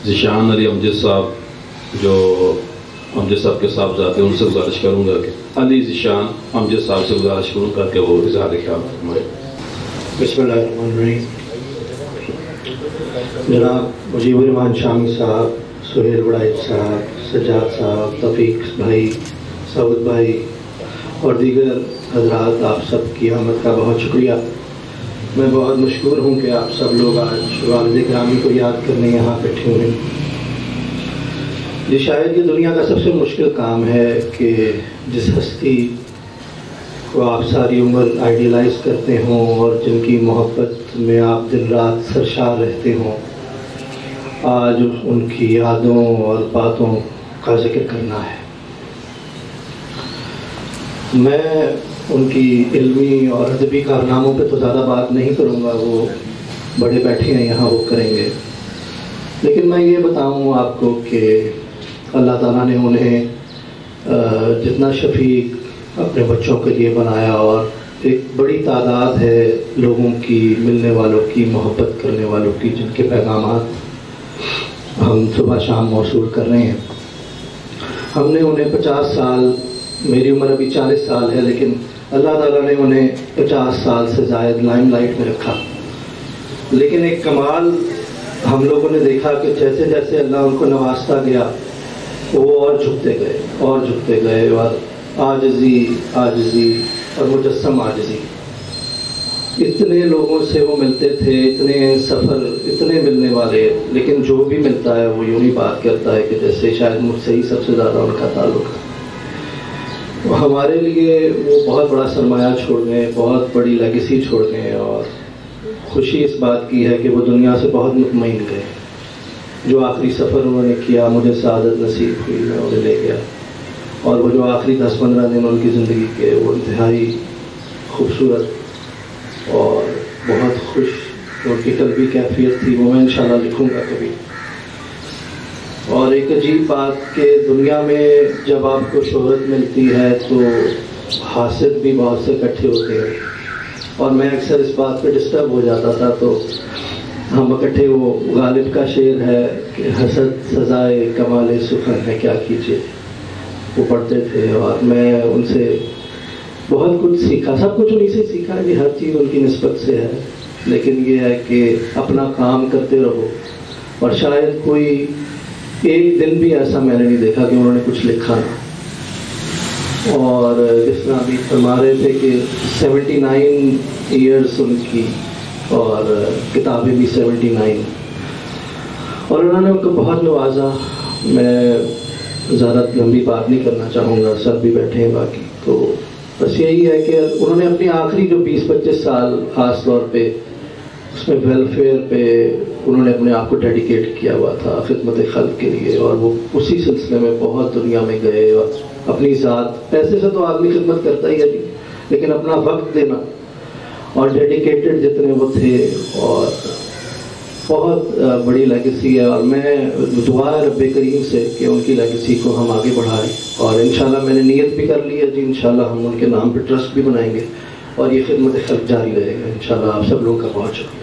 ذیشان علی امجد صاحب جو امجد صاحب کے صاحبزادے ان سے گزارش کروں گا کہ علی ذیشان امجد صاحب سے گزارش کروں گا کہ وہ اظہار خیال فرمائے۔ بسم اللہ الرحمن الرحیم۔ جناب مجیب الرحمان شامی صاحب، سہیل بڑائچ صاحب، سجاد صاحب، توفیق بھائی، سعود بھائی اور دیگر حضرات، آپ سب کی آمد کا بہت شکریہ۔ میں بہت مشکور ہوں کہ آپ سب لوگ آج والد گرامی کو یاد کرنے یہاں بیٹھے ہوئے ہیں۔ یہ شاید یہ دنیا کا سب سے مشکل کام ہے کہ جس ہستی کو آپ ساری عمر آئیڈیلائز کرتے ہوں اور جن کی محبت میں آپ دن رات سرشار رہتے ہوں، آج ان کی یادوں اور باتوں کا ذکر کرنا ہے۔ میں ان کی علمی اور ادبی کارناموں پہ تو زیادہ بات نہیں کروں گا، وہ بڑے بیٹھے ہیں یہاں، وہ کریں گے، لیکن میں یہ بتاؤں آپ کو کہ اللہ تعالیٰ نے انہیں جتنا شفیق اپنے بچوں کے لیے بنایا، اور ایک بڑی تعداد ہے لوگوں کی، ملنے والوں کی، محبت کرنے والوں کی، جن کے پیغامات ہم صبح شام موصول کر رہے ہیں۔ ہم نے انہیں 50 سال، میری عمر ابھی 40 سال ہے، لیکن اللہ تعالیٰ نے انہیں 50 سال سے زائد لائم لائٹ میں رکھا۔ لیکن ایک کمال ہم لوگوں نے دیکھا کہ جیسے جیسے اللہ ان کو نوازتا گیا، وہ اور جھکتے گئے اور جھکتے گئے، اور عاجزی اور مجسم عاجزی۔ اتنے لوگوں سے وہ ملتے تھے، اتنے سفر، اتنے ملنے والے، لیکن جو بھی ملتا ہے وہ یوں ہی بات کرتا ہے کہ جیسے شاید مجھ سے ہی سب سے زیادہ ان کا تعلق ہے۔ ہمارے لیے وہ بہت بڑا سرمایہ چھوڑ گئے، بہت بڑی لیگیسی چھوڑ گئے، اور خوشی اس بات کی ہے کہ وہ دنیا سے بہت مطمئن گئے۔ جو آخری سفر انہوں نے کیا، مجھے سعادت نصیب ہوئی، میں انہیں لے گیا، اور وہ جو آخری 10-15 دن ان کی زندگی کے، وہ انتہائی خوبصورت اور بہت خوش ان کی قلبی کیفیت تھی، وہ میں انشاءاللہ لکھوں گا کبھی۔ اور ایک عجیب بات کہ دنیا میں جب آپ کو شہرت ملتی ہے تو حاسد بھی بہت سے اکٹھے ہوتے ہیں، اور میں اکثر اس بات پہ ڈسٹرب ہو جاتا تھا، تو ہم اکٹھے، وہ غالب کا شعر ہے کہ حسد سزائے کمال سخن ہے کیا کیجیے، وہ پڑھتے تھے، اور میں ان سے بہت کچھ سیکھا، سب کچھ انہیں سے سیکھا، کہ ہر چیز ان کی نسبت سے ہے، لیکن یہ ہے کہ اپنا کام کرتے رہو، اور شاید کوئی ایک دن بھی ایسا میں نے نہیں دیکھا کہ انہوں نے کچھ لکھا نہ۔ اور جس طرح ابھی فرما رہے تھے کہ 79 ایئرس ان کی، اور کتابیں بھی 79، اور انہوں نے ان کو بہت نوازا۔ میں زیادہ لمبی بات نہیں کرنا چاہوں گا، سب بھی بیٹھے ہیں باقی، تو بس یہی ہے کہ انہوں نے اپنی آخری جو 20-25 سال خاص طور پہ اس میں ویلفیئر پہ انہوں نے اپنے آپ کو ڈیڈیکیٹ کیا ہوا تھا، خدمت خلق کے لیے، اور وہ اسی سلسلے میں بہت دنیا میں گئے، اور اپنی ذات، پیسے سے تو آدمی خدمت کرتا ہی ہے، لیکن اپنا وقت دینا اور ڈیڈیکیٹڈ جتنے وہ تھے، اور بہت بڑی لیگیسی ہے، اور میں دعا ہے رب کریم سے کہ ان کی لیگیسی کو ہم آگے بڑھائیں، اور انشاءاللہ میں نے نیت بھی کر لی ہے جی، انشاءاللہ ہم ان کے نام پہ ٹرسٹ بھی بنائیں گے، اور یہ خدمت خلق جاری رہے گا انشاءاللہ۔ آپ سب لوگوں کا بہت شکریہ۔